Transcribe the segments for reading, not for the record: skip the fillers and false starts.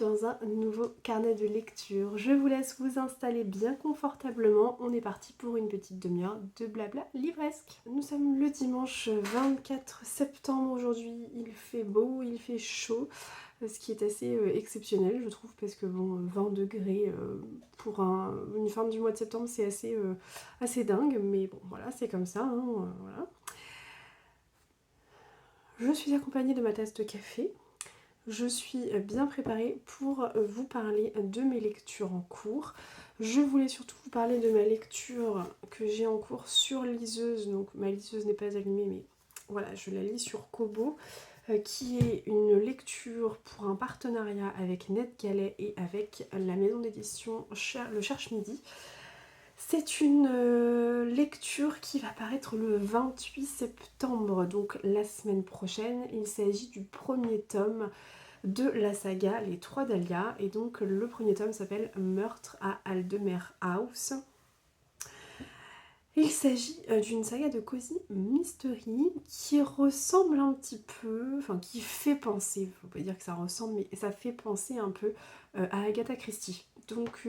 dans un nouveau carnet de lecture. Je vous laisse vous installer bien confortablement. On est parti pour une petite demi-heure de blabla livresque. Nous sommes le dimanche 24 septembre aujourd'hui. Il fait beau, il fait chaud, ce qui est assez exceptionnel je trouve parce que bon, 20 degrés pour une fin du mois de septembre c'est assez dingue, mais bon voilà, c'est comme ça, hein, voilà. Je suis accompagnée de ma tasse de café. Je suis bien préparée pour vous parler de mes lectures en cours. Je voulais surtout vous parler de ma lecture que j'ai en cours sur liseuse. Donc ma liseuse n'est pas allumée, mais voilà, je la lis sur Kobo, qui est une lecture pour un partenariat avec NetGalley et avec la maison d'édition Le Cherche Midi. C'est une lecture qui va paraître le 28 septembre, donc la semaine prochaine. Il s'agit du premier tome de la saga Les Trois Dahlias, et donc le premier tome s'appelle Meurtre à Aldemer House. Il s'agit d'une saga de Cozy Mystery qui ressemble un petit peu, enfin qui fait penser, faut pas dire que ça ressemble, mais ça fait penser un peu à Agatha Christie. Donc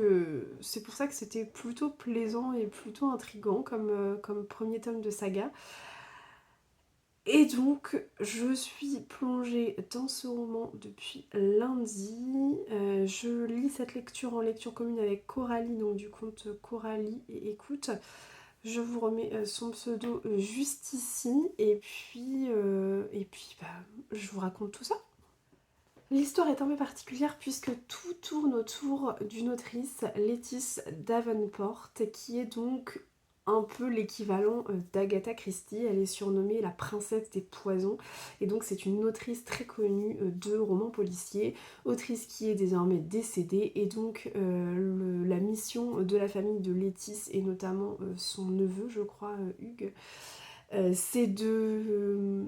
c'est pour ça que c'était plutôt plaisant et plutôt intriguant comme premier tome de saga. Et donc, je suis plongée dans ce roman depuis lundi. Je lis cette lecture en lecture commune avec Coralie, donc du compte Coralie et Écoute. Je vous remets son pseudo juste ici. Et puis je vous raconte tout ça. L'histoire est un peu particulière puisque tout tourne autour d'une autrice, Lettice Davenport, qui est donc un peu l'équivalent d'Agatha Christie. Elle est surnommée la princesse des poisons et donc c'est une autrice très connue de romans policiers, autrice qui est désormais décédée, et donc la mission de la famille de Lettice et notamment son neveu, je crois, Hugues, c'est de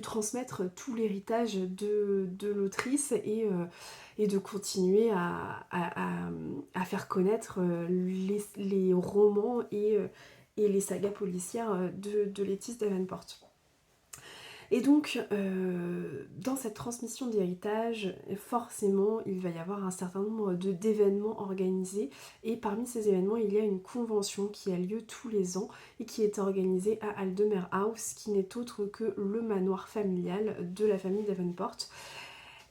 transmettre tout l'héritage de l'autrice et de continuer à faire connaître les romans et les sagas policières de Lettice Davenport. Et donc, dans cette transmission d'héritage, forcément, il va y avoir un certain nombre d'événements organisés. Et parmi ces événements, il y a une convention qui a lieu tous les ans et qui est organisée à Aldemer House, qui n'est autre que le manoir familial de la famille Davenport.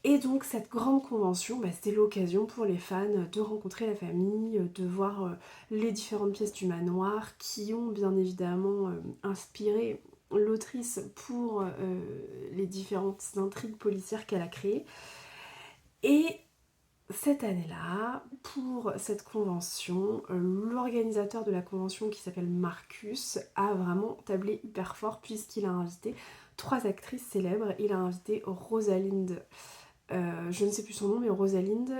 Et donc cette grande convention, c'est l'occasion pour les fans de rencontrer la famille, de voir les différentes pièces du manoir qui ont bien évidemment inspiré l'autrice pour les différentes intrigues policières qu'elle a créées. Et cette année-là, pour cette convention, l'organisateur de la convention, qui s'appelle Marcus, a vraiment tablé hyper fort puisqu'il a invité 3 actrices célèbres. Il a invité Rosalind, je ne sais plus son nom, mais Rosalind,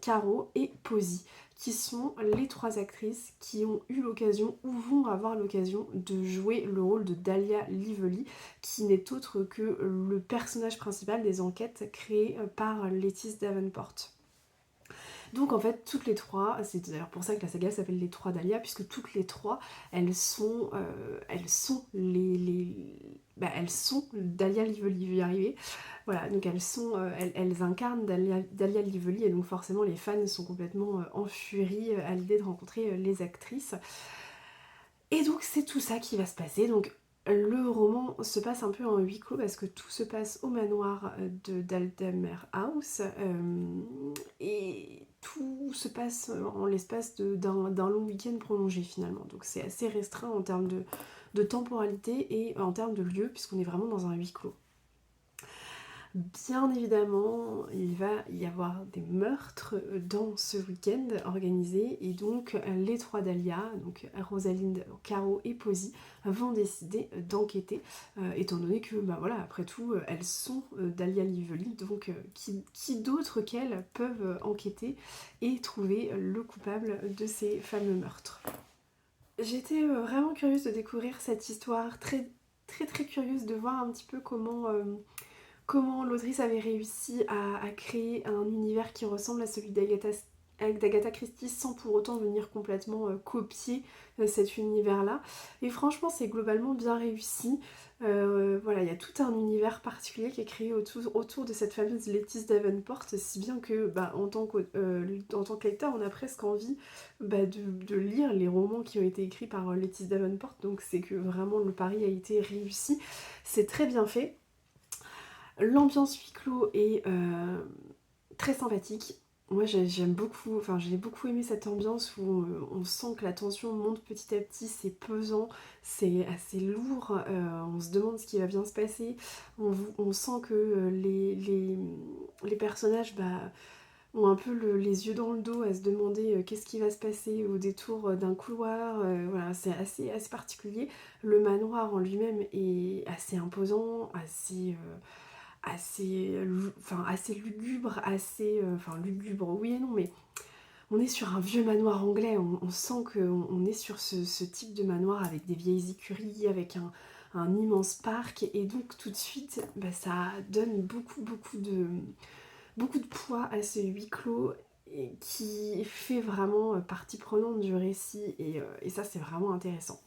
Caro et Posy, qui sont les 3 actrices qui ont eu l'occasion ou vont avoir l'occasion de jouer le rôle de Dahlia Lively, qui n'est autre que le personnage principal des enquêtes créées par Lettice Davenport. Donc en fait, toutes les 3, c'est d'ailleurs pour ça que la saga s'appelle Les Trois Dahlias, puisque toutes les 3, elles sont Dahlia Lively, je vais y arriver. Voilà, donc elles incarnent Dahlia Lively, et donc forcément les fans sont complètement en furie à l'idée de rencontrer les actrices. Et donc c'est tout ça qui va se passer. Donc le roman se passe un peu en huis clos parce que tout se passe au manoir d'Aldemer House, et tout se passe en l'espace d'un long week-end prolongé finalement. Donc c'est assez restreint en termes de temporalité et en termes de lieu, puisqu'on est vraiment dans un huis clos. Bien évidemment, il va y avoir des meurtres dans ce week-end organisé, et donc les 3 Dahlias, donc Rosalind, Caro et Posy, vont décider d'enquêter, étant donné que, voilà, après tout, elles sont Dahlia Lively, donc qui d'autre qu'elles peuvent enquêter et trouver le coupable de ces fameux meurtres. J'étais vraiment curieuse de découvrir cette histoire, très très très curieuse de voir un petit peu comment l'autrice avait réussi à créer un univers qui ressemble à celui d'Agatha d'Agatha Christie sans pour autant venir complètement copier cet univers-là. Et franchement, c'est globalement bien réussi. Voilà, il y a tout un univers particulier qui est créé autour de cette fameuse Lettice Davenport, si bien que en tant que lecteur, on a presque envie de lire les romans qui ont été écrits par Lettice Davenport, donc c'est que vraiment le pari a été réussi. C'est très bien fait. L'ambiance huis clos est très sympathique. Moi j'aime beaucoup, enfin j'ai beaucoup aimé cette ambiance où on sent que la tension monte petit à petit, c'est pesant, c'est assez lourd, on se demande ce qui va bien se passer, on sent que les personnages ont un peu les yeux dans le dos à se demander qu'est-ce qui va se passer au détour d'un couloir, voilà, c'est assez particulier. Le manoir en lui-même est assez imposant, assez lugubre, enfin lugubre, oui et non, mais on est sur un vieux manoir anglais, on sent qu'on est sur ce type de manoir avec des vieilles écuries, avec un immense parc, et donc tout de suite, ça donne beaucoup de poids à ce huis clos, et qui fait vraiment partie prenante du récit, et ça c'est vraiment intéressant.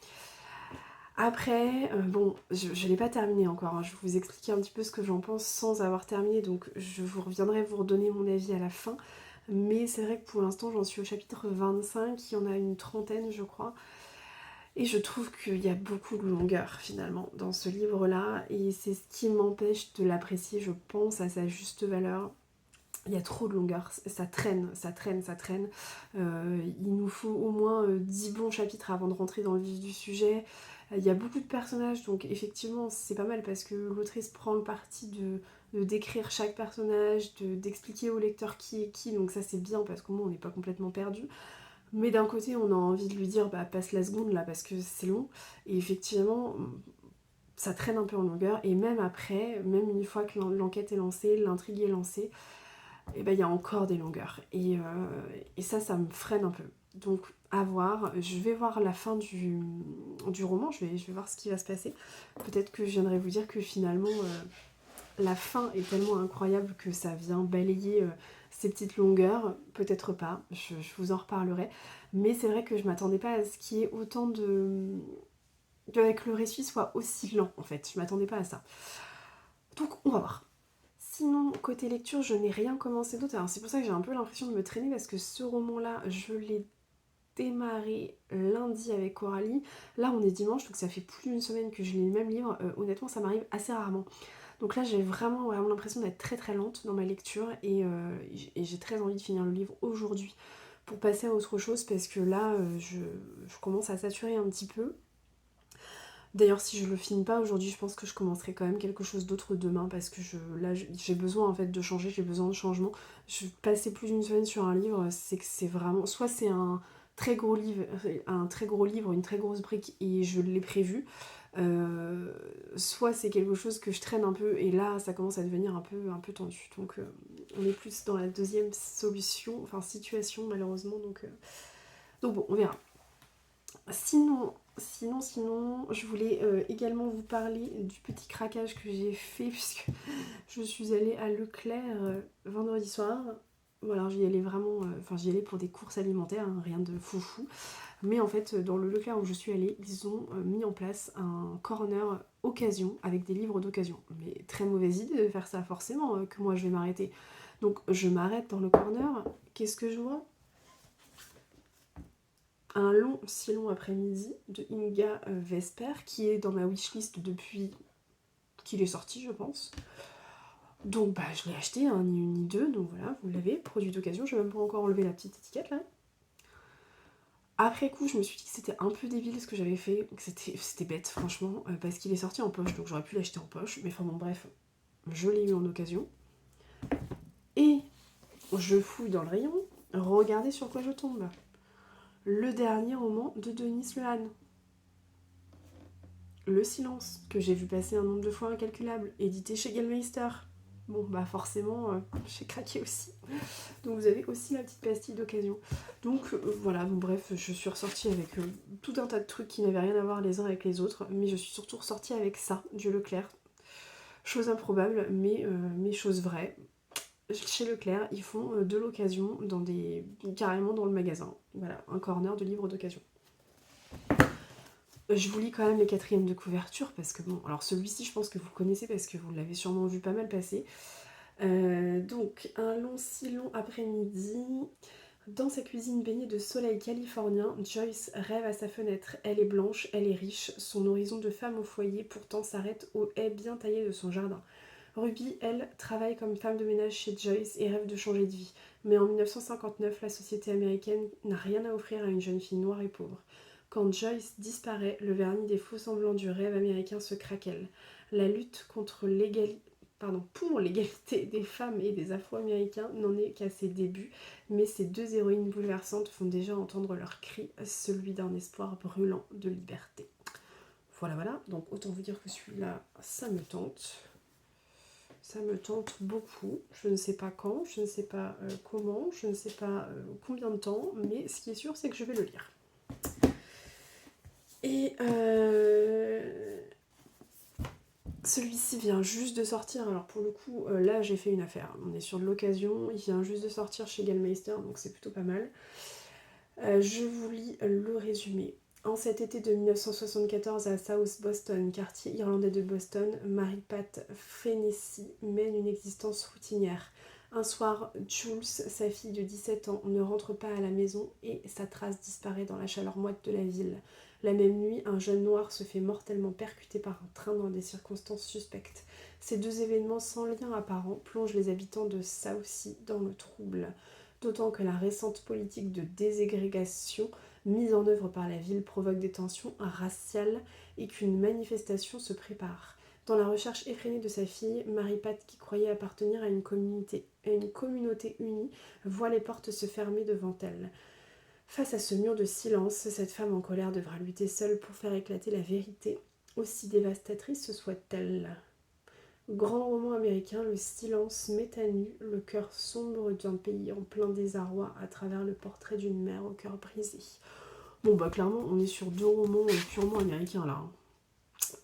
Après, bon, je ne l'ai pas terminé encore, hein. Je vais vous expliquer un petit peu ce que j'en pense sans avoir terminé, donc je vous reviendrai vous redonner mon avis à la fin. Mais c'est vrai que pour l'instant, j'en suis au chapitre 25, il y en a une trentaine, je crois. Et je trouve qu'il y a beaucoup de longueur, finalement, dans ce livre-là. Et c'est ce qui m'empêche de l'apprécier, je pense, à sa juste valeur. Il y a trop de longueur, ça traîne, ça traîne, ça traîne. Il nous faut au moins 10 bons chapitres avant de rentrer dans le vif du sujet. Il y a beaucoup de personnages, donc effectivement c'est pas mal parce que l'autrice prend le parti de décrire chaque personnage, d'expliquer au lecteur qui est qui, donc ça c'est bien parce qu'au moins on n'est pas complètement perdu. Mais d'un côté on a envie de lui dire passe la seconde là parce que c'est long, et effectivement ça traîne un peu en longueur, et même après, même une fois que l'enquête est lancée, l'intrigue est lancée, et il y a encore des longueurs. Et ça me freine un peu. Donc, à voir. Je vais voir la fin du roman, je vais voir ce qui va se passer. Peut-être que je viendrai vous dire que finalement, la fin est tellement incroyable que ça vient balayer ces petites longueurs. Peut-être pas, je vous en reparlerai. Mais c'est vrai que je m'attendais pas à ce qu'il y ait autant que le récit soit aussi lent, en fait. Je m'attendais pas à ça. Donc, on va voir. Sinon, côté lecture, je n'ai rien commencé d'autre. Alors c'est pour ça que j'ai un peu l'impression de me traîner, parce que ce roman-là, je l'ai démarré lundi avec Coralie. Là, on est dimanche, donc ça fait plus d'une semaine que je lis le même livre. Honnêtement, ça m'arrive assez rarement. Donc là, j'ai vraiment l'impression d'être très très lente dans ma lecture, et j'ai très envie de finir le livre aujourd'hui pour passer à autre chose, parce que là, je commence à saturer un petit peu. D'ailleurs, si je le finis pas aujourd'hui, je pense que je commencerai quand même quelque chose d'autre demain, parce que là j'ai besoin en fait de changer, j'ai besoin de changement. Je passais plus d'une semaine sur un livre, c'est que c'est vraiment, soit c'est un très gros livre, une très grosse brique et je l'ai prévu, soit c'est quelque chose que je traîne un peu et là ça commence à devenir un peu tendu. Donc on est plus dans la deuxième solution, enfin situation malheureusement, donc bon, on verra. Sinon, je voulais également vous parler du petit craquage que j'ai fait, puisque je suis allée à Leclerc vendredi soir. Voilà, j'y allais vraiment, j'y allais pour des courses alimentaires, hein, rien de foufou. Mais en fait, dans le Leclerc où je suis allée, ils ont mis en place un corner occasion avec des livres d'occasion. Mais très mauvaise idée de faire ça, forcément, que moi je vais m'arrêter. Donc je m'arrête dans le corner, qu'est-ce que je vois ? Un long, si long après-midi de Inga Vesper, qui est dans ma wishlist depuis qu'il est sorti, je pense. Donc je l'ai acheté, hein, ni une ni deux, donc voilà, vous l'avez, produit d'occasion, je vais même pas encore enlever la petite étiquette là. Après coup, je me suis dit que c'était un peu débile ce que j'avais fait, que c'était bête franchement, parce qu'il est sorti en poche, donc j'aurais pu l'acheter en poche, mais enfin bon bref, je l'ai eu en occasion. Et je fouille dans le rayon, regardez sur quoi je tombe. Le dernier roman de Denis Lehane. Le silence, que j'ai vu passer un nombre de fois incalculable, édité chez Gellmeister. Bon, forcément, j'ai craqué aussi. Donc vous avez aussi la petite pastille d'occasion. Donc voilà, bon bref, je suis ressortie avec tout un tas de trucs qui n'avaient rien à voir les uns avec les autres, mais je suis surtout ressortie avec ça, du Leclerc. Chose improbable, mais chose vraie. chez Leclerc, ils font de l'occasion carrément dans le magasin. Voilà, un corner de livres d'occasion. Je vous lis quand même les quatrièmes de couverture parce que bon, alors celui-ci je pense que vous le connaissez parce que vous l'avez sûrement vu pas mal passer. Donc un long si long après-midi, dans sa cuisine baignée de soleil californien, Joyce rêve à sa fenêtre. Elle est blanche, elle est riche, son horizon de femme au foyer pourtant s'arrête aux haies bien taillées de son jardin. Ruby, elle, travaille comme femme de ménage chez Joyce et rêve de changer de vie. Mais en 1959, la société américaine n'a rien à offrir à une jeune fille noire et pauvre. Quand Joyce disparaît, le vernis des faux semblants du rêve américain se craquelle. La lutte pour l'égalité des femmes et des Afro-Américains n'en est qu'à ses débuts, mais ces deux héroïnes bouleversantes font déjà entendre leur cri, celui d'un espoir brûlant de liberté. Voilà, donc autant vous dire que celui-là, ça me tente. Ça me tente beaucoup. Je ne sais pas quand, je ne sais pas comment, je ne sais pas combien de temps, mais ce qui est sûr, c'est que je vais le lire. Et celui-ci vient juste de sortir. Alors pour le coup, là j'ai fait une affaire. On est sur de l'occasion. Il vient juste de sortir chez Gallmeister, donc c'est plutôt pas mal. Je vous lis le résumé. En cet été de 1974 à South Boston, quartier irlandais de Boston, Mary-Pat Fennessy mène une existence routinière. Un soir, Jules, sa fille de 17 ans, ne rentre pas à la maison et sa trace disparaît dans la chaleur moite de la ville. La même nuit, un jeune noir se fait mortellement percuter par un train dans des circonstances suspectes. Ces deux événements sans lien apparent plongent les habitants de Southie dans le trouble. D'autant que la récente politique de déségrégation mise en œuvre par la ville provoque des tensions raciales et qu'une manifestation se prépare. Dans la recherche effrénée de sa fille, Mary-Pat, qui croyait appartenir à une communauté unie, voit les portes se fermer devant elle. Face à ce mur de silence, cette femme en colère devra lutter seule pour faire éclater la vérité, aussi dévastatrice soit-elle. Grand roman américain, le silence met à nu le cœur sombre d'un pays en plein désarroi à travers le portrait d'une mère au cœur brisé. Bon bah clairement on est sur deux romans purement américains là.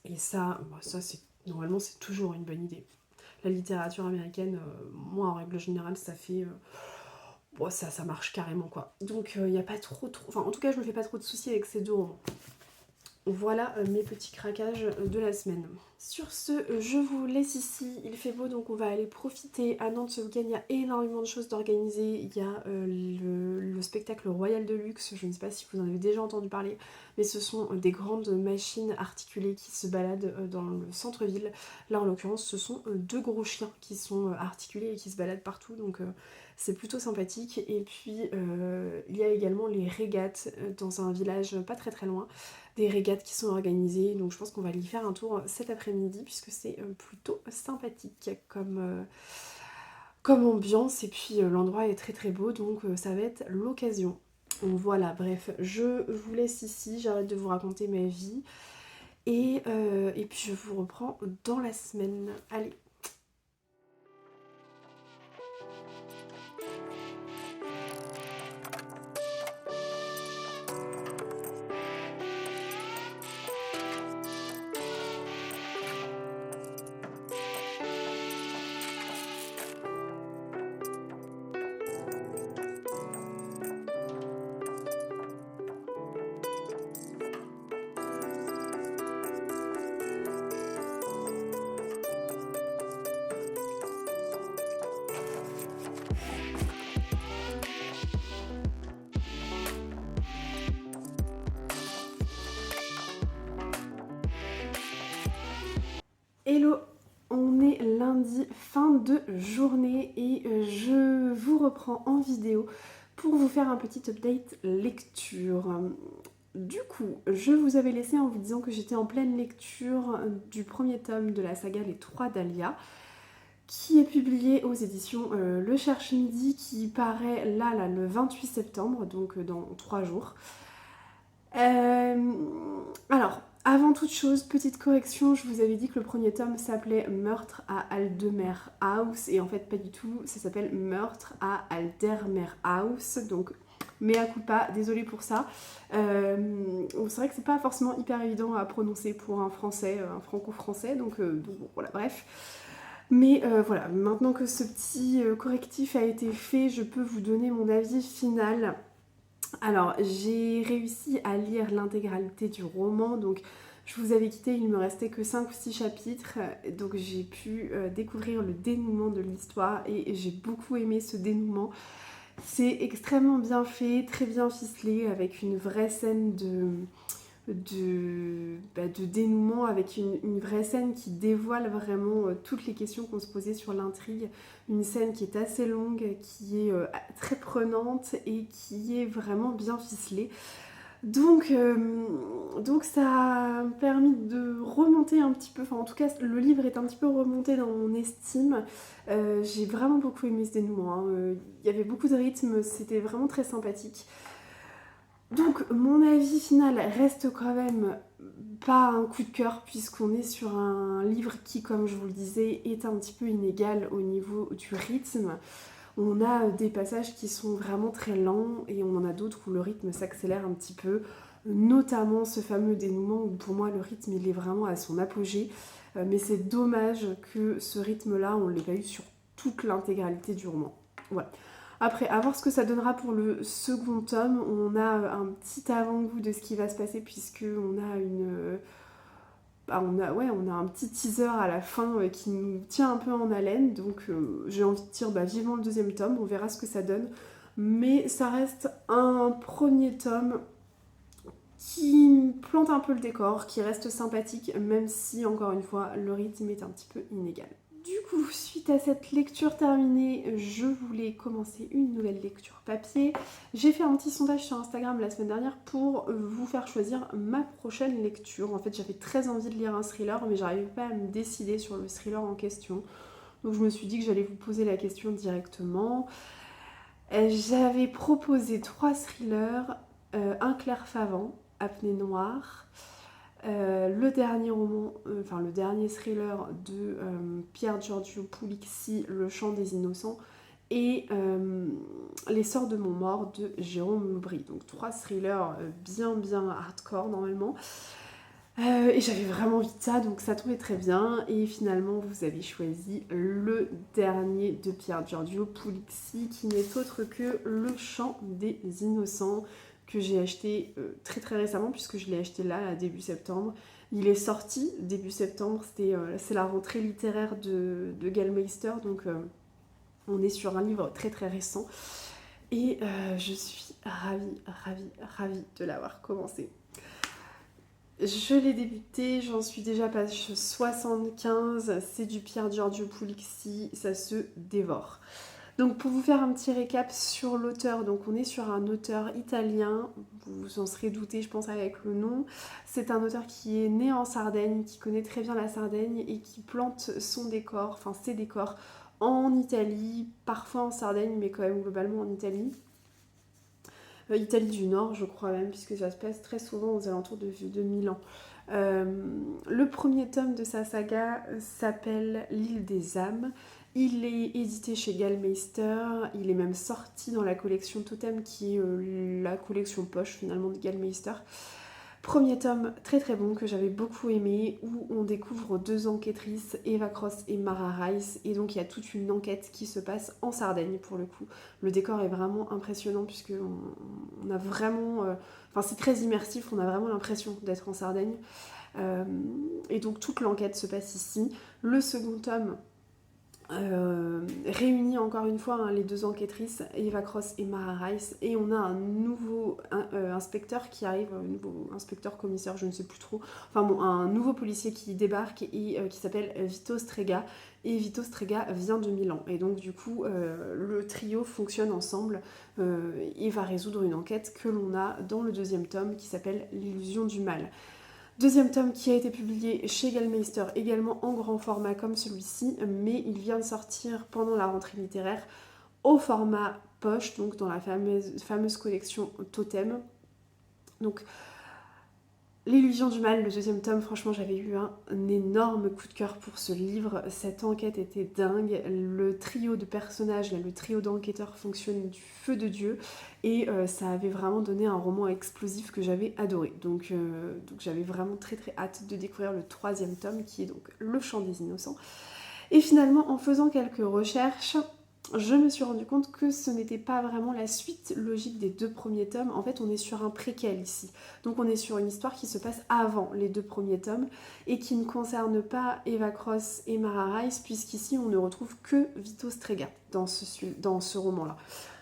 Et ça c'est normalement c'est toujours une bonne idée. La littérature américaine, moi en règle générale ça fait... ça marche carrément quoi. Donc il n'y a pas trop... Enfin en tout cas je me fais pas trop de soucis avec ces deux romans. Voilà mes petits craquages de la semaine. Sur ce, je vous laisse ici. Il fait beau, donc on va aller profiter. À Nantes, ce week-end, il y a énormément de choses d'organiser. Il y a le spectacle Royal de Luxe. Je ne sais pas si vous en avez déjà entendu parler, mais ce sont des grandes machines articulées qui se baladent dans le centre-ville. Là, en l'occurrence, ce sont deux gros chiens qui sont articulés et qui se baladent partout, donc c'est plutôt sympathique. Et puis, il y a également les régates dans un village pas très très loin. Des régates qui sont organisées, donc je pense qu'on va y faire un tour cet après-midi puisque c'est plutôt sympathique comme ambiance et puis l'endroit est très très beau, donc ça va être l'occasion. Voilà, bref, je vous laisse ici, j'arrête de vous raconter ma vie et puis je vous reprends dans la semaine. Allez. Hello, on est lundi, fin de journée et je vous reprends en vidéo pour vous faire un petit update lecture. Du coup, je vous avais laissé en vous disant que j'étais en pleine lecture du premier tome de la saga Les Trois Dahlias, qui est publié aux éditions Le Cherche Midi, qui paraît là le 28 septembre, donc dans 3 jours. Alors, avant toute chose, petite correction, je vous avais dit que le premier tome s'appelait Meurtre à Aldermer House, et en fait pas du tout, ça s'appelle Meurtre à Aldermer House, donc mea culpa, désolée pour ça. C'est vrai que c'est pas forcément hyper évident à prononcer pour un français, un franco-français, donc bon, voilà, bref. Mais voilà, maintenant que ce petit correctif a été fait, je peux vous donner mon avis final. Alors, j'ai réussi à lire l'intégralité du roman, donc je vous avais quitté, il me restait que 5 ou 6 chapitres, donc j'ai pu découvrir le dénouement de l'histoire et j'ai beaucoup aimé ce dénouement. C'est extrêmement bien fait, très bien ficelé, avec une vraie scène de dénouement, avec une vraie scène qui dévoile vraiment toutes les questions qu'on se posait sur l'intrigue. Une scène qui est assez longue, qui est très prenante et qui est vraiment bien ficelée. Donc ça a permis de remonter un petit peu, enfin en tout cas le livre est un petit peu remonté dans mon estime. J'ai vraiment beaucoup aimé ce dénouement, hein. Il y avait beaucoup de rythme, c'était vraiment très sympathique. Donc mon avis final reste quand même pas un coup de cœur puisqu'on est sur un livre qui, comme je vous le disais, est un petit peu inégal au niveau du rythme. On a des passages qui sont vraiment très lents et on en a d'autres où le rythme s'accélère un petit peu, notamment ce fameux dénouement où pour moi le rythme il est vraiment à son apogée. Mais c'est dommage que ce rythme-là, on ne l'ait pas eu sur toute l'intégralité du roman. Voilà. Après, à voir ce que ça donnera pour le second tome. On a un petit avant-goût de ce qui va se passer puisque on a on a un petit teaser à la fin qui nous tient un peu en haleine. Donc j'ai envie de dire vivement le deuxième tome. On verra ce que ça donne. Mais ça reste un premier tome qui plante un peu le décor, qui reste sympathique, même si, encore une fois, le rythme est un petit peu inégal. Du coup, suite à cette lecture terminée, je voulais commencer une nouvelle lecture papier. J'ai fait un petit sondage sur Instagram la semaine dernière pour vous faire choisir ma prochaine lecture. En fait, j'avais très envie de lire un thriller, mais j'arrivais pas à me décider sur le thriller en question. Donc je me suis dit que j'allais vous poser la question directement. J'avais proposé 3 thrillers, un Claire Favant, Apnée Noire, le dernier roman, le dernier thriller de Pier Giorgio Pugliese, Le Chant des Innocents, et Les Sorts de Montmort de Jérôme Loubry. Donc 3 thrillers bien hardcore normalement. Et j'avais vraiment envie de ça, donc ça tombait très bien. Et finalement, vous avez choisi le dernier de Pier Giorgio Pugliese, qui n'est autre que Le Chant des Innocents, que j'ai acheté très récemment, puisque je l'ai acheté là, début septembre. Il est sorti début septembre, c'est la rentrée littéraire de Gallmeister, donc on est sur un livre très récent. Et je suis ravie de l'avoir commencé. Je l'ai débuté, j'en suis déjà page 75, c'est du Pier Giorgio Pugliese, ça se dévore. Donc pour vous faire un petit récap sur l'auteur, donc on est sur un auteur italien, vous en serez douté je pense avec le nom. C'est un auteur qui est né en Sardaigne, qui connaît très bien la Sardaigne et qui plante ses décors en Italie, parfois en Sardaigne mais quand même globalement en Italie. Italie du Nord, je crois même, puisque ça se passe très souvent aux alentours de Milan. Le premier tome de sa saga s'appelle L'île des âmes. Il est édité chez Gallmeister, il est même sorti dans la collection Totem, qui est la collection poche finalement de Gallmeister. Premier tome très bon que j'avais beaucoup aimé, où on découvre 2 enquêtrices, Eva Cross et Mara Rice, et donc il y a toute une enquête qui se passe en Sardaigne pour le coup. Le décor est vraiment impressionnant puisque on a vraiment... c'est très immersif, on a vraiment l'impression d'être en Sardaigne. Et donc toute l'enquête se passe ici. Le second tome réunit encore une fois les 2 enquêtrices, Eva Cross et Mara Rice, et on a un nouveau inspecteur qui arrive, un nouveau inspecteur commissaire, je ne sais plus trop, un nouveau policier qui débarque et qui s'appelle Vito Strega, et Vito Strega vient de Milan, et donc du coup le trio fonctionne ensemble et va résoudre une enquête que l'on a dans le 2e tome qui s'appelle L'illusion du mal. 2e tome qui a été publié chez Gallmeister, également en grand format comme celui-ci, mais il vient de sortir pendant la rentrée littéraire au format poche, donc dans la fameuse collection Totem. Donc L'illusion du mal, le 2e tome, franchement j'avais eu un énorme coup de cœur pour ce livre, cette enquête était dingue, le trio de personnages, le trio d'enquêteurs fonctionne du feu de Dieu, et ça avait vraiment donné un roman explosif que j'avais adoré, donc j'avais vraiment très hâte de découvrir le 3e tome qui est donc Le Chant des Innocents. Et finalement, en faisant quelques recherches, je me suis rendu compte que ce n'était pas vraiment la suite logique des 2 premiers tomes. En fait, on est sur un préquel ici. Donc on est sur une histoire qui se passe avant les 2 premiers tomes et qui ne concerne pas Eva Cross et Mara Rice, puisqu'ici on ne retrouve que Vito Strega dans ce roman-là.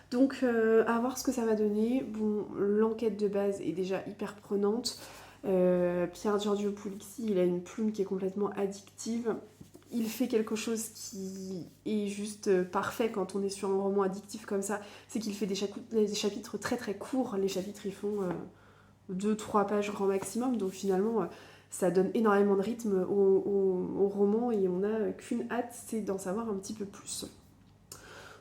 Donc à voir ce que ça va donner. Bon, l'enquête de base est déjà hyper prenante. Pier Giorgio Puglisi, il a une plume qui est complètement addictive. Il fait quelque chose qui est juste parfait quand on est sur un roman addictif comme ça, c'est qu'il fait des chapitres très très courts. Les chapitres ils font 2-3 pages grand maximum, donc finalement ça donne énormément de rythme au roman et on n'a qu'une hâte, c'est d'en savoir un petit peu plus.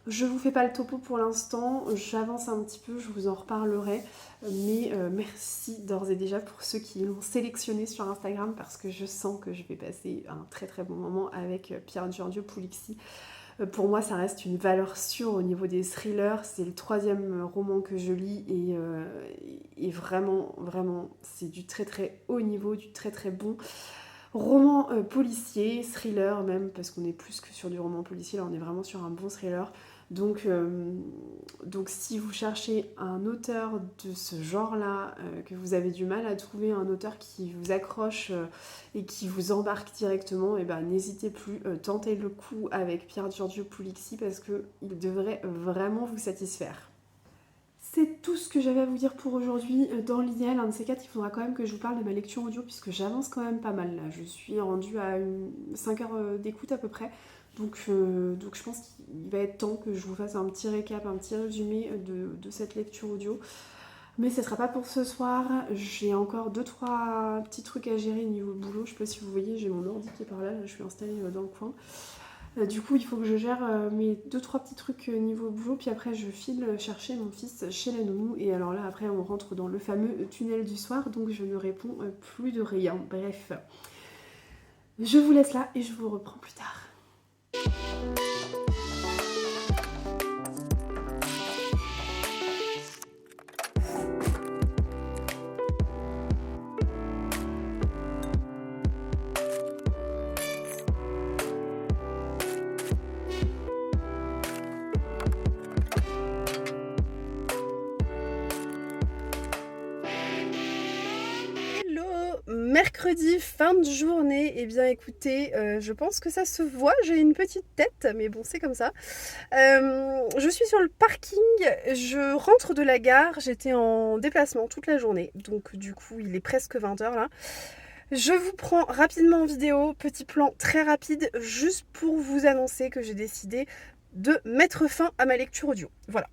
Je vous fais pas le topo pour l'instant, j'avance un petit peu, je vous en reparlerai, mais merci d'ores et déjà pour ceux qui l'ont sélectionné sur Instagram parce que je sens que je vais passer un très très bon moment avec Pier Giorgio Puglisi. Pour moi, ça reste une valeur sûre au niveau des thrillers, c'est le 3e roman que je lis et vraiment, vraiment, c'est du très très haut niveau, du très très bon. Roman policier, thriller même, parce qu'on est plus que sur du roman policier, là on est vraiment sur un bon thriller. Donc si vous cherchez un auteur de ce genre-là, que vous avez du mal à trouver un auteur qui vous accroche et qui vous embarque directement, et ben n'hésitez plus, tentez le coup avec Pier Giorgio Puglisi parce qu'il devrait vraiment vous satisfaire. C'est tout ce que j'avais à vous dire pour aujourd'hui. Dans l'idéal, un de ces 4, il faudra quand même que je vous parle de ma lecture audio puisque j'avance quand même pas mal là. Je suis rendue à 5 heures d'écoute à peu près. Donc je pense qu'il va être temps que je vous fasse un petit récap, un petit résumé de cette lecture audio. Mais ce sera pas pour ce soir. J'ai encore 2-3 petits trucs à gérer niveau boulot. Je sais pas si vous voyez, j'ai mon ordi qui est par là. Je suis installée dans le coin. Du coup, il faut que je gère mes 2-3 petits trucs niveau boulot, puis après je file chercher mon fils chez la nounou, et alors là, après, on rentre dans le fameux tunnel du soir, donc je ne réponds plus de rien. Bref, je vous laisse là et je vous reprends plus tard. Mercredi, fin de journée, et bien écoutez, je pense que ça se voit, j'ai une petite tête, mais bon c'est comme ça. Je suis sur le parking, je rentre de la gare, j'étais en déplacement toute la journée, donc du coup il est presque 20 h là. Je vous prends rapidement en vidéo, petit plan très rapide, juste pour vous annoncer que j'ai décidé de mettre fin à ma lecture audio. Voilà.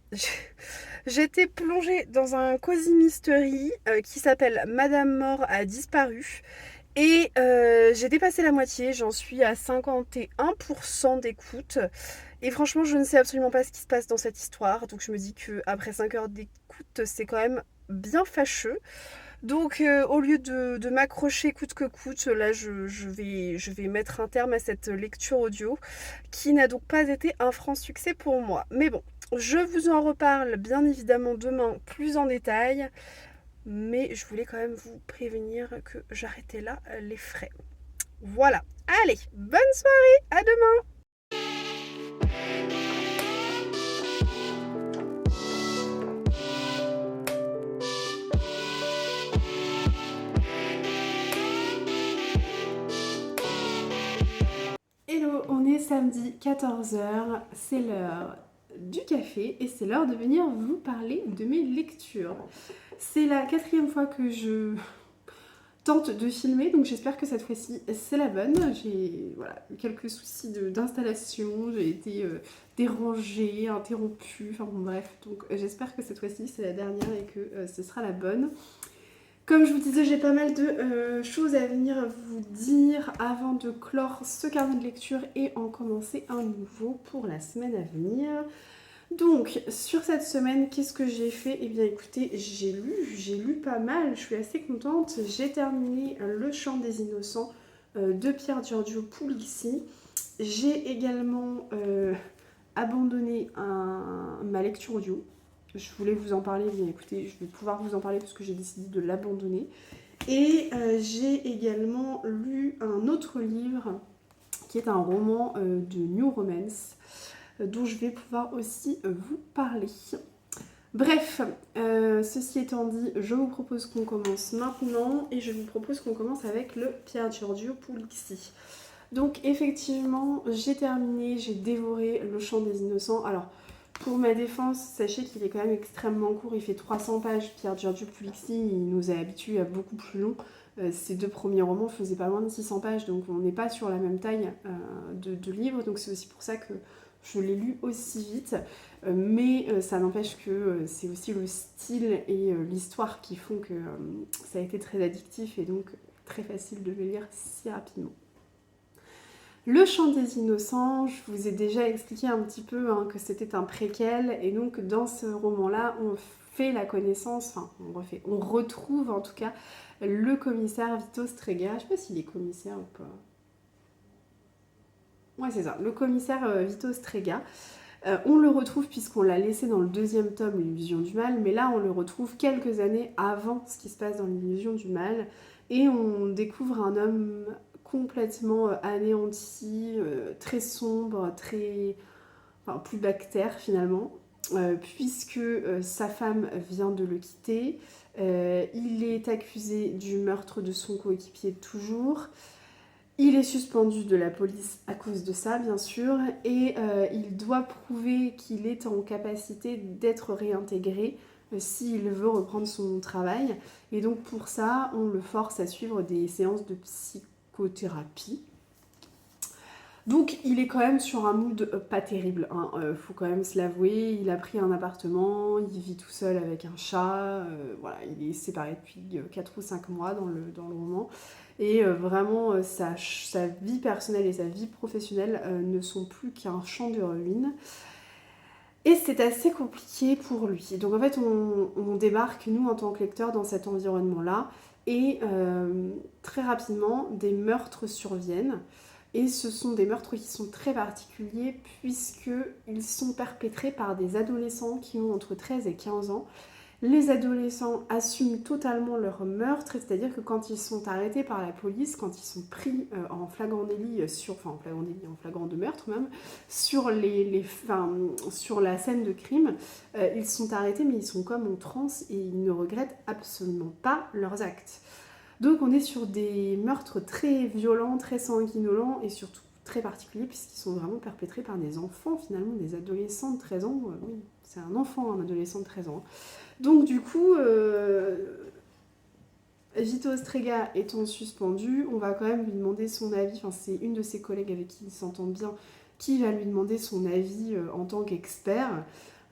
J'étais plongée dans un cosy mystery qui s'appelle Madame Mort a disparu. Et j'ai dépassé la moitié, j'en suis à 51% d'écoute. Et franchement, je ne sais absolument pas ce qui se passe dans cette histoire. Donc je me dis qu'après 5 heures d'écoute, c'est quand même bien fâcheux. Donc au lieu de m'accrocher coûte que coûte, là je vais mettre un terme à cette lecture audio qui n'a donc pas été un franc succès pour moi. Mais bon, je vous en reparle bien évidemment demain plus en détail, mais je voulais quand même vous prévenir que j'arrêtais là les frais. Voilà, allez, bonne soirée, à demain. Hello, on est samedi 14 h, c'est l'heure du café et c'est l'heure de venir vous parler de mes lectures. C'est la 4e fois que je tente de filmer, donc j'espère que cette fois-ci c'est la bonne. J'ai eu quelques soucis d'installation, j'ai été dérangée, interrompue, enfin bon bref, donc j'espère que cette fois-ci c'est la dernière et que ce sera la bonne. Comme je vous disais, j'ai pas mal de choses à venir vous dire avant de clore ce carnet de lecture et en commencer un nouveau pour la semaine à venir. Donc, sur cette semaine, qu'est-ce que j'ai fait? Eh bien, écoutez, j'ai lu pas mal, je suis assez contente. J'ai terminé Le Chant des Innocents de Pier Giorgio Puglisi. J'ai également abandonné ma lecture audio. Je voulais vous en parler, bien écoutez, je vais pouvoir vous en parler parce que j'ai décidé de l'abandonner. Et j'ai également lu un autre livre qui est un roman de New Romance, dont je vais pouvoir aussi vous parler. Bref, ceci étant dit, je vous propose qu'on commence maintenant et je vous propose qu'on commence avec le Pier Giorgio Pulizzi. Donc effectivement, j'ai terminé, j'ai dévoré Le Chant des Innocents. Alors, pour ma défense, sachez qu'il est quand même extrêmement court, il fait 300 pages. Pier Giorgio Pulizzi, il nous a habitués à beaucoup plus long. Ces 2 premiers romans faisaient pas moins de 600 pages, donc on n'est pas sur la même taille de livre. Donc c'est aussi pour ça que je l'ai lu aussi vite. Mais ça n'empêche que c'est aussi le style et l'histoire qui font que ça a été très addictif et donc très facile de le lire si rapidement. Le Chant des Innocents, je vous ai déjà expliqué un petit peu que c'était un préquel, et donc dans ce roman-là, on fait la connaissance, enfin on retrouve en tout cas le commissaire Vito Strega. Je sais pas s'il est commissaire ou pas. Ouais, c'est ça, le commissaire Vito Strega. On le retrouve puisqu'on l'a laissé dans le 2e tome, L'Illusion du Mal, mais là on le retrouve quelques années avant ce qui se passe dans L'Illusion du Mal, et on découvre un homme complètement anéanti, très sombre, enfin, plus bactère finalement, puisque sa femme vient de le quitter. Il est accusé du meurtre de son coéquipier toujours. Il est suspendu de la police à cause de ça, bien sûr, et il doit prouver qu'il est en capacité d'être réintégré s'il veut reprendre son travail. Et donc pour ça, on le force à suivre des séances de psychothérapie. Donc il est quand même sur un mood pas terrible, hein. Faut quand même se l'avouer. Il a pris un appartement, il vit tout seul avec un chat, voilà, il est séparé depuis 4 ou 5 mois dans le roman. Et vraiment, sa vie personnelle et sa vie professionnelle ne sont plus qu'un champ de ruines. Et c'est assez compliqué pour lui. Donc en fait, on débarque, nous, en tant que lecteurs, dans cet environnement-là. Et très rapidement, des meurtres surviennent. Et ce sont des meurtres qui sont très particuliers puisqu'ils sont perpétrés par des adolescents qui ont entre 13 et 15 ans. Les adolescents assument totalement leur meurtre, c'est-à-dire que quand ils sont arrêtés par la police, quand ils sont pris en flagrant délit, en flagrant de meurtre même, sur la scène de crime, ils sont arrêtés mais ils sont comme en transe et ils ne regrettent absolument pas leurs actes. Donc on est sur des meurtres très violents, très sanguinolents et surtout très particuliers puisqu'ils sont vraiment perpétrés par des enfants finalement, des adolescents de 13 ans. Oui, c'est un enfant, un adolescent de 13 ans. Donc du coup, Vito Strega étant suspendu, on va quand même lui demander son avis, enfin c'est une de ses collègues avec qui il s'entend bien qui va lui demander son avis en tant qu'expert,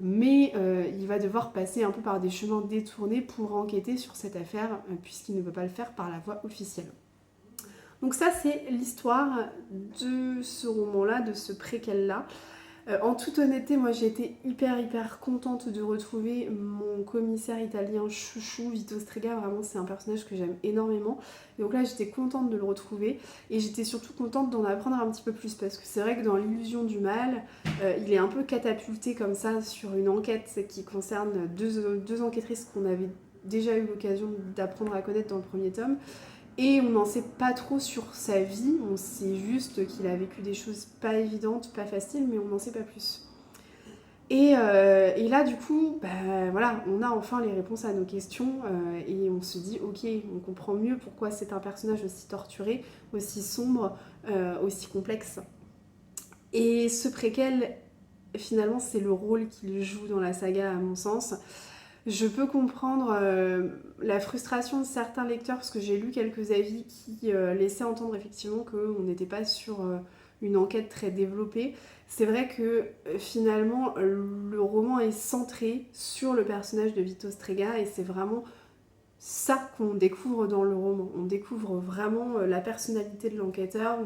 mais il va devoir passer un peu par des chemins détournés pour enquêter sur cette affaire, puisqu'il ne peut pas le faire par la voie officielle. Donc ça c'est l'histoire de ce roman-là, de ce préquel-là. En toute honnêteté, moi j'ai été hyper contente de retrouver mon commissaire italien chouchou, Vito Strega. Vraiment c'est un personnage que j'aime énormément. Et donc là j'étais contente de le retrouver et j'étais surtout contente d'en apprendre un petit peu plus parce que c'est vrai que dans L'Illusion du Mal, il est un peu catapulté comme ça sur une enquête qui concerne deux enquêtrices qu'on avait déjà eu l'occasion d'apprendre à connaître dans le premier tome. Et on n'en sait pas trop sur sa vie, on sait juste qu'il a vécu des choses pas évidentes, pas faciles, mais on n'en sait pas plus. Et là, du coup, voilà, on a enfin les réponses à nos questions et on se dit, ok, on comprend mieux pourquoi c'est un personnage aussi torturé, aussi sombre, aussi complexe. Et ce préquel, finalement, c'est le rôle qu'il joue dans la saga, à mon sens. Je peux comprendre la frustration de certains lecteurs parce que j'ai lu quelques avis qui laissaient entendre effectivement qu'on n'était pas sur une enquête très développée. C'est vrai que finalement le roman est centré sur le personnage de Vito Strega et c'est vraiment ça qu'on découvre dans le roman. On découvre vraiment la personnalité de l'enquêteur,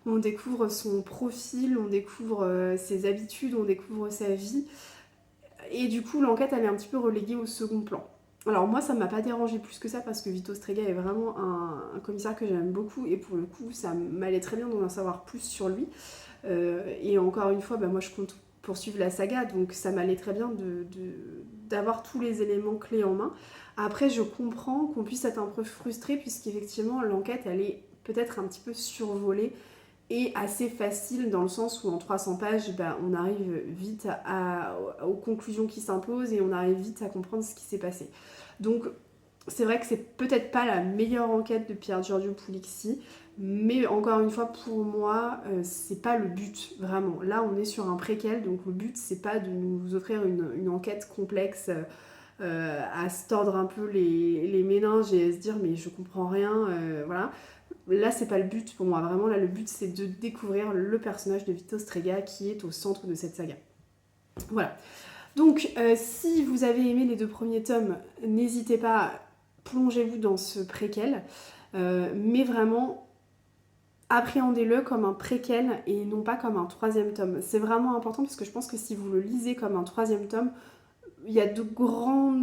on découvre son profil, on découvre ses habitudes, on découvre sa vie. Et du coup, l'enquête, elle est un petit peu reléguée au second plan. Alors moi, ça ne m'a pas dérangé plus que ça parce que Vito Strega est vraiment un commissaire que j'aime beaucoup et pour le coup, ça m'allait très bien d'en savoir plus sur lui. Et encore une fois, moi je compte poursuivre la saga, donc ça m'allait très bien d'avoir tous les éléments clés en main. Après, je comprends qu'on puisse être un peu frustré puisqu'effectivement, l'enquête, elle est peut-être un petit peu survolée est assez facile dans le sens où en 300 pages, on arrive vite aux conclusions qui s'imposent et on arrive vite à comprendre ce qui s'est passé. Donc c'est vrai que c'est peut-être pas la meilleure enquête de Pier Giorgio Puglisi, mais encore une fois, pour moi, c'est pas le but, vraiment. Là, on est sur un préquel, donc le but, c'est pas de nous offrir une enquête complexe à se tordre un peu les méninges et à se dire mais je comprends rien, voilà. Là, c'est pas le but pour moi, vraiment. Là, le but, c'est de découvrir le personnage de Vito Strega qui est au centre de cette saga. Voilà. Donc, si vous avez aimé les 2 premiers tomes, n'hésitez pas, plongez-vous dans ce préquel, mais vraiment appréhendez-le comme un préquel et non pas comme un 3e tome. C'est vraiment important parce que je pense que si vous le lisez comme un 3e tome, il y a de grands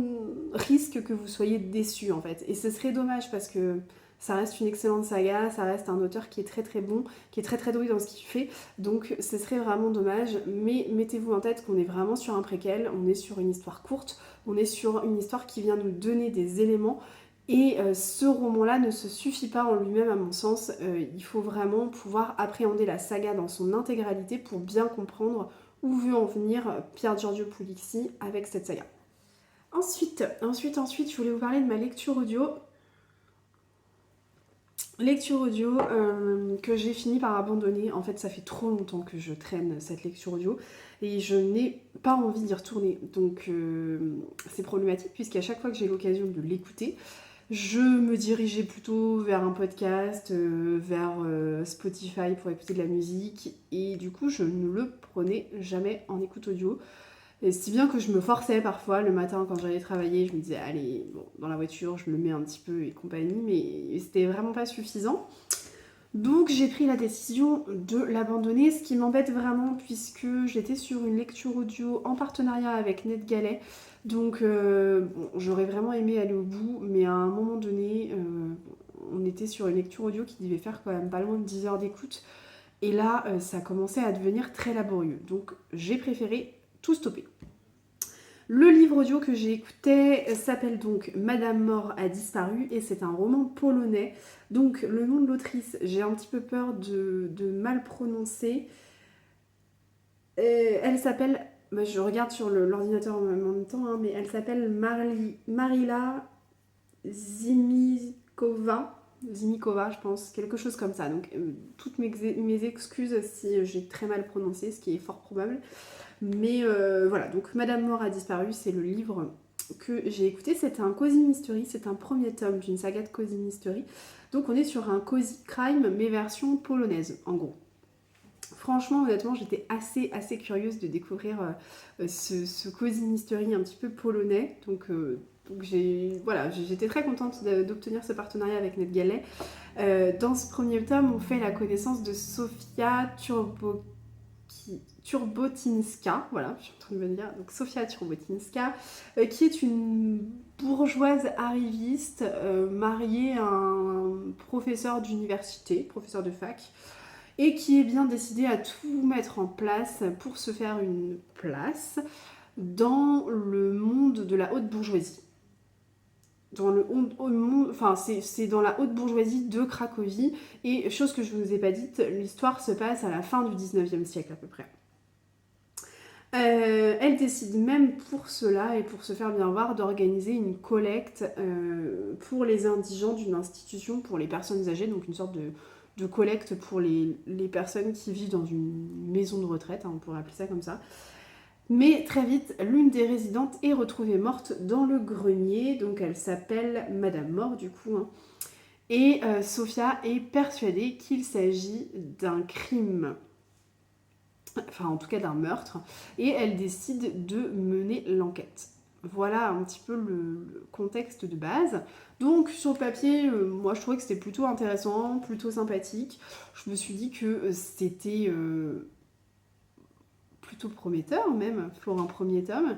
risques que vous soyez déçus en fait. Et ce serait dommage parce que ça reste une excellente saga, ça reste un auteur qui est très très bon, qui est très très doué dans ce qu'il fait, donc ce serait vraiment dommage, mais mettez-vous en tête qu'on est vraiment sur un préquel, on est sur une histoire courte, on est sur une histoire qui vient nous donner des éléments, et ce roman-là ne se suffit pas en lui-même à mon sens, il faut vraiment pouvoir appréhender la saga dans son intégralité pour bien comprendre où veut en venir Pier Giorgio Puglisi avec cette saga. Ensuite, je voulais vous parler de ma lecture audio. Lecture audio que j'ai fini par abandonner. En fait, ça fait trop longtemps que je traîne cette lecture audio et je n'ai pas envie d'y retourner. Donc, c'est problématique puisqu'à chaque fois que j'ai l'occasion de l'écouter, je me dirigeais plutôt vers un podcast, vers Spotify pour écouter de la musique et du coup, je ne le prenais jamais en écoute audio. Et si bien que je me forçais parfois le matin quand j'allais travailler, je me disais allez, bon, dans la voiture je le mets un petit peu et compagnie, mais c'était vraiment pas suffisant. Donc j'ai pris la décision de l'abandonner, ce qui m'embête vraiment puisque j'étais sur une lecture audio en partenariat avec NetGalley. Donc bon, j'aurais vraiment aimé aller au bout, mais à un moment donné, on était sur une lecture audio qui devait faire quand même pas loin de 10 heures d'écoute. Et là, ça commençait à devenir très laborieux. Donc j'ai préféré tout stopper. Le livre audio que j'ai écouté s'appelle donc Madame Mort a disparu et c'est un roman polonais. Donc le nom de l'autrice, j'ai un petit peu peur de mal prononcer. Elle s'appelle, je regarde sur l'ordinateur en même temps, hein, mais elle s'appelle Marila Zimikova, je pense, quelque chose comme ça. Donc toutes mes excuses si j'ai très mal prononcé, ce qui est fort probable. Mais voilà, donc Madame Mort a disparu, c'est le livre que j'ai écouté. C'était un cozy mystery, c'est un premier tome d'une saga de cozy mystery. Donc on est sur un cozy crime, mais version polonaise, en gros. Franchement, honnêtement, j'étais assez curieuse de découvrir ce cozy mystery un petit peu polonais. Donc j'étais très contente d'obtenir ce partenariat avec NetGalley. Dans ce premier tome, on fait la connaissance de Sofia Turbotinska, voilà, je suis en train de me dire, donc Sofia Turbotinska, qui est une bourgeoise arriviste mariée à un professeur d'université, professeur de fac, et qui est bien décidée à tout mettre en place pour se faire une place dans le monde de la haute bourgeoisie. Dans le monde, enfin c'est dans la haute bourgeoisie de Cracovie, et chose que je ne vous ai pas dite, l'histoire se passe à la fin du 19e siècle à peu près. Elle décide même pour cela et pour se faire bien voir d'organiser une collecte pour les indigents d'une institution pour les personnes âgées, donc une sorte de collecte pour les personnes qui vivent dans une maison de retraite, hein, on pourrait appeler ça comme ça. Mais très vite, l'une des résidentes est retrouvée morte dans le grenier, donc elle s'appelle Madame Mort du coup, hein. Et Sofia est persuadée qu'il s'agit d'un crime, enfin en tout cas d'un meurtre, et elle décide de mener l'enquête. Voilà un petit peu le contexte de base. Donc sur le papier, moi je trouvais que c'était plutôt intéressant, plutôt sympathique. Je me suis dit que c'était plutôt prometteur même pour un premier tome.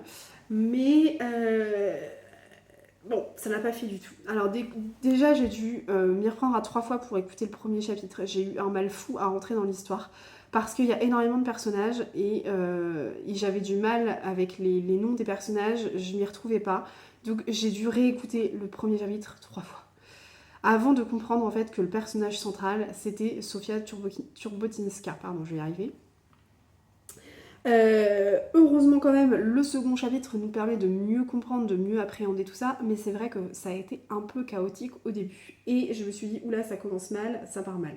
Mais bon, ça n'a pas fait du tout. Alors déjà j'ai dû m'y reprendre à 3 fois pour écouter le premier chapitre. J'ai eu un mal fou à rentrer dans l'histoire. Parce qu'il y a énormément de personnages et j'avais du mal avec les noms des personnages, je m'y retrouvais pas. Donc j'ai dû réécouter le premier chapitre 3 fois. avant de comprendre en fait que le personnage central c'était Sofia Turbotinska, pardon, je vais y arriver. Heureusement quand même, le second chapitre nous permet de mieux comprendre, de mieux appréhender tout ça, mais c'est vrai que ça a été un peu chaotique au début. Et je me suis dit, oula, ça commence mal, ça part mal.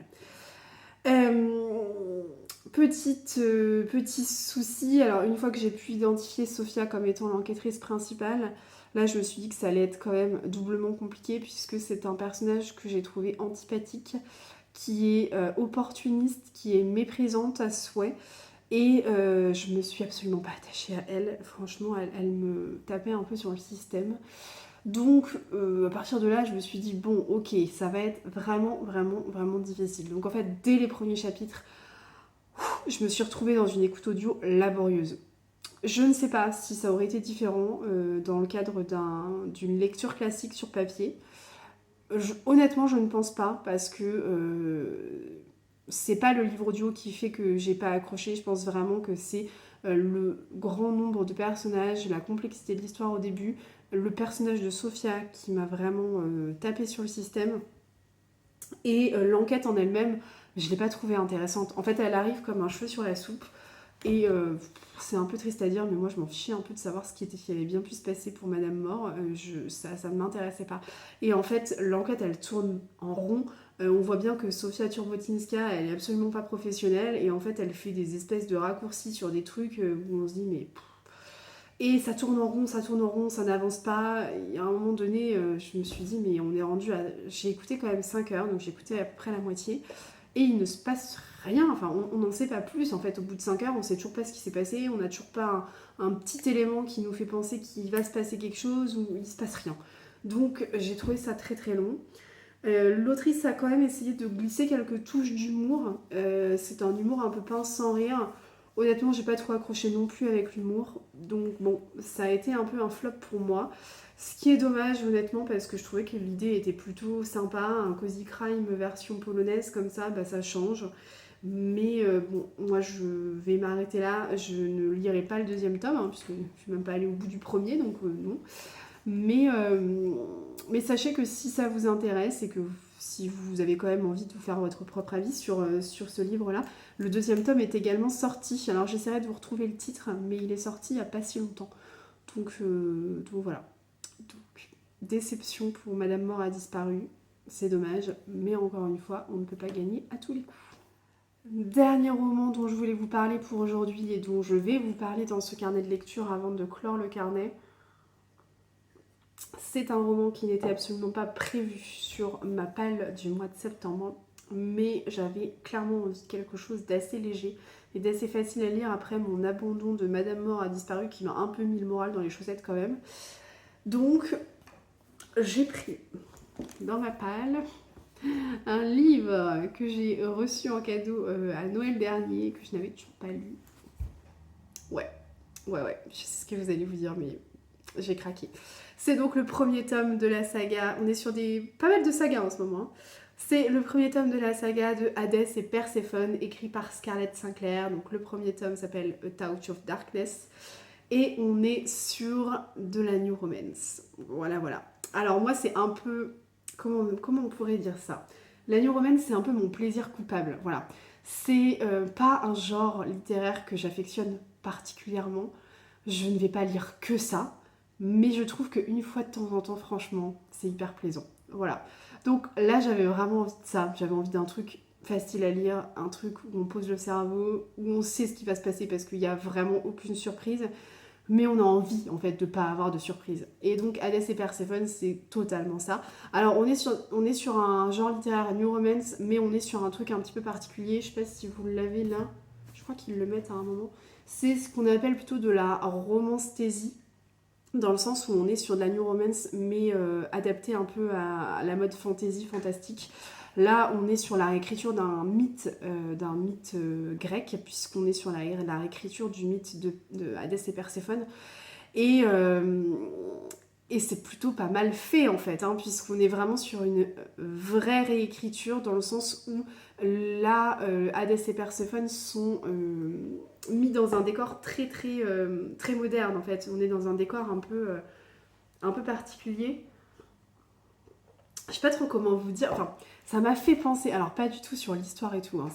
Petit souci, alors une fois que j'ai pu identifier Sophia comme étant l'enquêtrice principale, là je me suis dit que ça allait être quand même doublement compliqué puisque c'est un personnage que j'ai trouvé antipathique, qui est opportuniste, qui est méprisante à souhait. Et je me suis absolument pas attachée à elle. Franchement, elle me tapait un peu sur le système. Donc, à partir de là, je me suis dit, bon, ok, ça va être vraiment, vraiment, vraiment difficile. Donc, en fait, dès les premiers chapitres, je me suis retrouvée dans une écoute audio laborieuse. Je ne sais pas si ça aurait été différent dans le cadre d'une lecture classique sur papier. Honnêtement, je ne pense pas, parce que c'est pas le livre audio qui fait que j'ai pas accroché. Je pense vraiment que c'est le grand nombre de personnages, la complexité de l'histoire au début, le personnage de Sophia qui m'a vraiment tapé sur le système, et l'enquête en elle-même, je l'ai pas trouvée intéressante. En fait, elle arrive comme un cheveu sur la soupe. Et c'est un peu triste à dire, mais moi je m'en fichais un peu de savoir ce qui avait bien pu se passer pour Madame Mort. Ça ne m'intéressait pas. Et en fait, l'enquête elle tourne en rond. On voit bien que Sofia Turbotinska elle est absolument pas professionnelle. Et en fait, elle fait des espèces de raccourcis sur des trucs où on se dit, mais. Et ça tourne en rond, ça n'avance pas. Et à un moment donné, je me suis dit, mais on est rendu à. J'ai écouté quand même 5 heures, donc j'ai écouté à peu près la moitié. Et il ne se passe rien, enfin on n'en sait pas plus en fait. Au bout de 5 heures, on sait toujours pas ce qui s'est passé, on n'a toujours pas un petit élément qui nous fait penser qu'il va se passer quelque chose ou il se passe rien. Donc j'ai trouvé ça très très long. L'autrice a quand même essayé de glisser quelques touches d'humour. C'est un humour un peu pince sans rire. Honnêtement, j'ai pas trop accroché non plus avec l'humour. Donc bon, ça a été un peu un flop pour moi. Ce qui est dommage honnêtement parce que je trouvais que l'idée était plutôt sympa. Un cozy crime version polonaise comme ça, bah, ça change. Mais bon, moi je vais m'arrêter là. Je ne lirai pas le deuxième tome, hein, puisque je suis même pas allée au bout du premier, donc non. Mais sachez que si ça vous intéresse et que si vous avez quand même envie de vous faire votre propre avis sur ce livre-là, le deuxième tome est également sorti. Alors j'essaierai de vous retrouver le titre, mais il est sorti il n'y a pas si longtemps. Donc voilà. Donc, déception pour Madame Mort a disparu. C'est dommage, mais encore une fois, on ne peut pas gagner à tous les coups. Dernier roman dont je voulais vous parler pour aujourd'hui et dont je vais vous parler dans ce carnet de lecture avant de clore le carnet. C'est un roman qui n'était absolument pas prévu sur ma palle du mois de septembre, mais j'avais clairement envie de quelque chose d'assez léger et d'assez facile à lire après mon abandon de Madame Mort a disparu qui m'a un peu mis le moral dans les chaussettes quand même. Donc j'ai pris dans ma palle un livre que j'ai reçu en cadeau à Noël dernier, que je n'avais toujours pas lu. Ouais, je sais ce que vous allez vous dire, mais j'ai craqué. C'est donc le premier tome de la saga. On est sur pas mal de sagas en ce moment. Hein. C'est le premier tome de la saga de Hadès et Perséphone, écrit par Scarlett Sinclair. Donc le premier tome s'appelle A Touch of Darkness. Et on est sur de la New Romance. Voilà. Alors moi, c'est un peu... Comment on pourrait dire ça? La New Romance, c'est un peu mon plaisir coupable. Voilà. C'est pas un genre littéraire que j'affectionne particulièrement. Je ne vais pas lire que ça. Mais je trouve qu'une fois de temps en temps, franchement, c'est hyper plaisant. Voilà. Donc là, j'avais vraiment envie de ça. J'avais envie d'un truc facile à lire, un truc où on pose le cerveau, où on sait ce qui va se passer parce qu'il n'y a vraiment aucune surprise. Mais on a envie, en fait, de ne pas avoir de surprise. Et donc, Hadès et Perséphone, c'est totalement ça. Alors, on est sur un genre littéraire New Romance, mais on est sur un truc un petit peu particulier. Je ne sais pas si vous l'avez là. Je crois qu'ils le mettent à un moment. C'est ce qu'on appelle plutôt de la romance-thésie, dans le sens où on est sur de la New Romance, mais adapté un peu à la mode fantasy, fantastique. Là, on est sur la réécriture d'un mythe grec, puisqu'on est sur la réécriture du mythe de Hadès et Perséphone. Et, et c'est plutôt pas mal fait, en fait, hein, puisqu'on est vraiment sur une vraie réécriture, dans le sens où là, Hadès et Perséphone sont mis dans un décor très, très, très moderne, en fait. On est dans un décor un peu particulier. je sais pas trop comment vous dire, enfin, ça m'a fait penser, alors pas du tout sur l'histoire et tout, hein,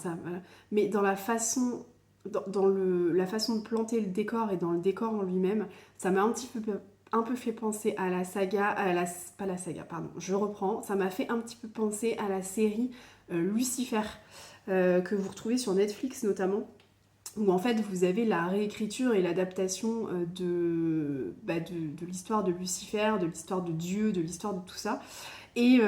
mais dans la façon, la façon de planter le décor et dans le décor en lui-même, ça m'a un peu fait penser à la saga, pas la saga, pardon, je reprends, ça m'a fait un petit peu penser à la série Lucifer, que vous retrouvez sur Netflix notamment, où en fait vous avez la réécriture et l'adaptation de l'histoire de Lucifer, de l'histoire de Dieu, de l'histoire de tout ça. Et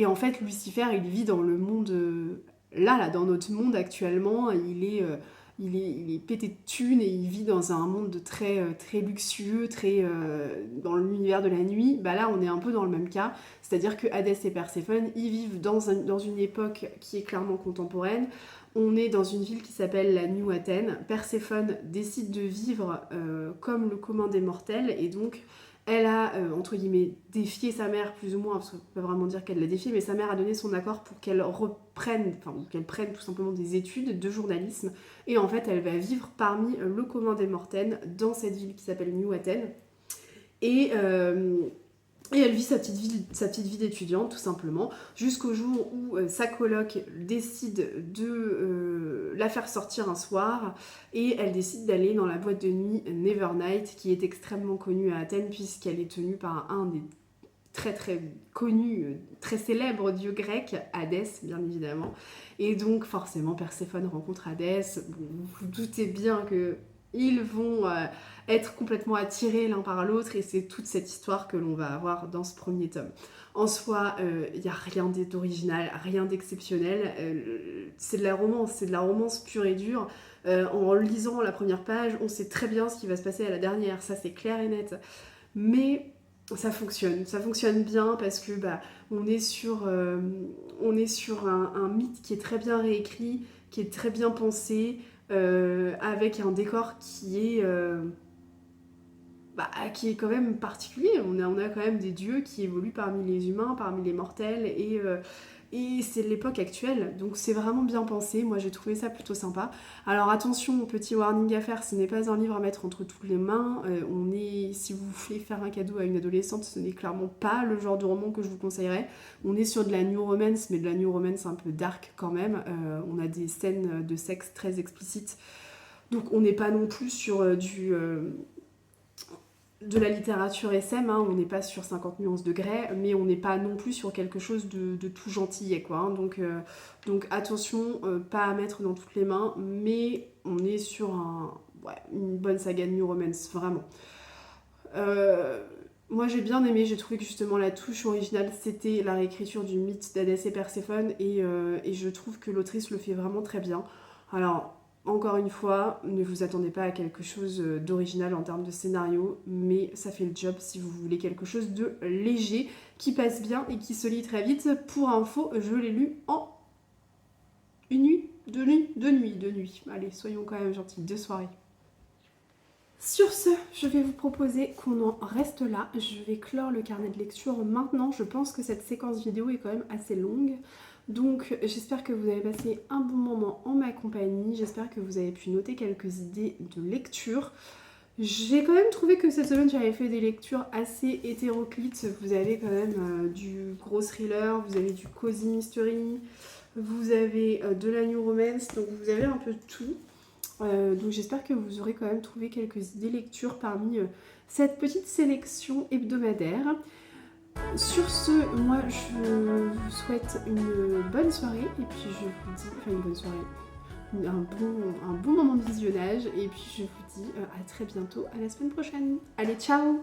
en fait, Lucifer, il vit dans le monde, là, dans notre monde actuellement, il est pété de thunes et il vit dans un monde très luxueux, dans l'univers de la nuit. Bah là, on est un peu dans le même cas, c'est-à-dire que Hadès et Perséphone, ils vivent dans une époque qui est clairement contemporaine. On est dans une ville qui s'appelle la New Athènes. Perséphone décide de vivre comme le commun des mortels, et donc elle a, entre guillemets, défié sa mère, plus ou moins, parce qu'on ne peut pas vraiment dire qu'elle l'a défié, mais sa mère a donné son accord pour qu'elle reprenne, enfin, qu'elle prenne tout simplement des études de journalisme. Et en fait, elle va vivre parmi le commun des mortels dans cette ville qui s'appelle New Athènes. Et, et elle vit sa petite vie d'étudiante, tout simplement, jusqu'au jour où sa coloc décide de la faire sortir un soir, et elle décide d'aller dans la boîte de nuit Nevernight, qui est extrêmement connue à Athènes, puisqu'elle est tenue par un des très très connus, très célèbres dieux grecs, Hadès, bien évidemment. Et donc, forcément, Perséphone rencontre Hadès. Bon, vous vous doutez bien que ils vont être complètement attirés l'un par l'autre, et c'est toute cette histoire que l'on va avoir dans ce premier tome. En soi, il n'y a rien d'original, rien d'exceptionnel, c'est de la romance pure et dure. En lisant la première page, on sait très bien ce qui va se passer à la dernière, ça c'est clair et net. Mais ça fonctionne bien parce que on est sur un mythe qui est très bien réécrit, qui est très bien pensé, avec un décor qui est quand même particulier. On a quand même des dieux qui évoluent parmi les humains, parmi les mortels, et c'est l'époque actuelle, donc c'est vraiment bien pensé. Moi j'ai trouvé ça plutôt sympa. Alors attention, petit warning à faire, ce n'est pas un livre à mettre entre toutes les mains. Si vous voulez faire un cadeau à une adolescente, ce n'est clairement pas le genre de roman que je vous conseillerais. On est sur de la new romance, mais de la new romance un peu dark quand même. On a des scènes de sexe très explicites, donc on n'est pas non plus sur de la littérature SM, hein, on n'est pas sur 50 nuances de Grey, mais on n'est pas non plus sur quelque chose de tout gentillet, quoi. Hein. Donc attention, pas à mettre dans toutes les mains, mais on est sur une bonne saga de New Romance, vraiment. Moi j'ai bien aimé, j'ai trouvé que justement la touche originale c'était la réécriture du mythe d'Hadès et Perséphone, et je trouve que l'autrice le fait vraiment très bien. Alors, encore une fois, ne vous attendez pas à quelque chose d'original en termes de scénario, mais ça fait le job si vous voulez quelque chose de léger, qui passe bien et qui se lit très vite. Pour info, je l'ai lu en une nuit, deux nuits. Allez, soyons quand même gentils, 2 soirées. Sur ce, je vais vous proposer qu'on en reste là. Je vais clore le carnet de lecture maintenant. Je pense que cette séquence vidéo est quand même assez longue. Donc j'espère que vous avez passé un bon moment en ma compagnie. J'espère que vous avez pu noter quelques idées de lecture. J'ai quand même trouvé que cette semaine j'avais fait des lectures assez hétéroclites. Vous avez quand même du gros thriller, vous avez du cozy mystery, vous avez de la new romance, donc vous avez un peu de tout. Donc j'espère que vous aurez quand même trouvé quelques idées lecture parmi cette petite sélection hebdomadaire. Sur ce, moi je vous souhaite une bonne soirée, et puis je vous dis, enfin une bonne soirée, un bon moment de visionnage, et puis je vous dis à très bientôt, à la semaine prochaine. Allez, ciao!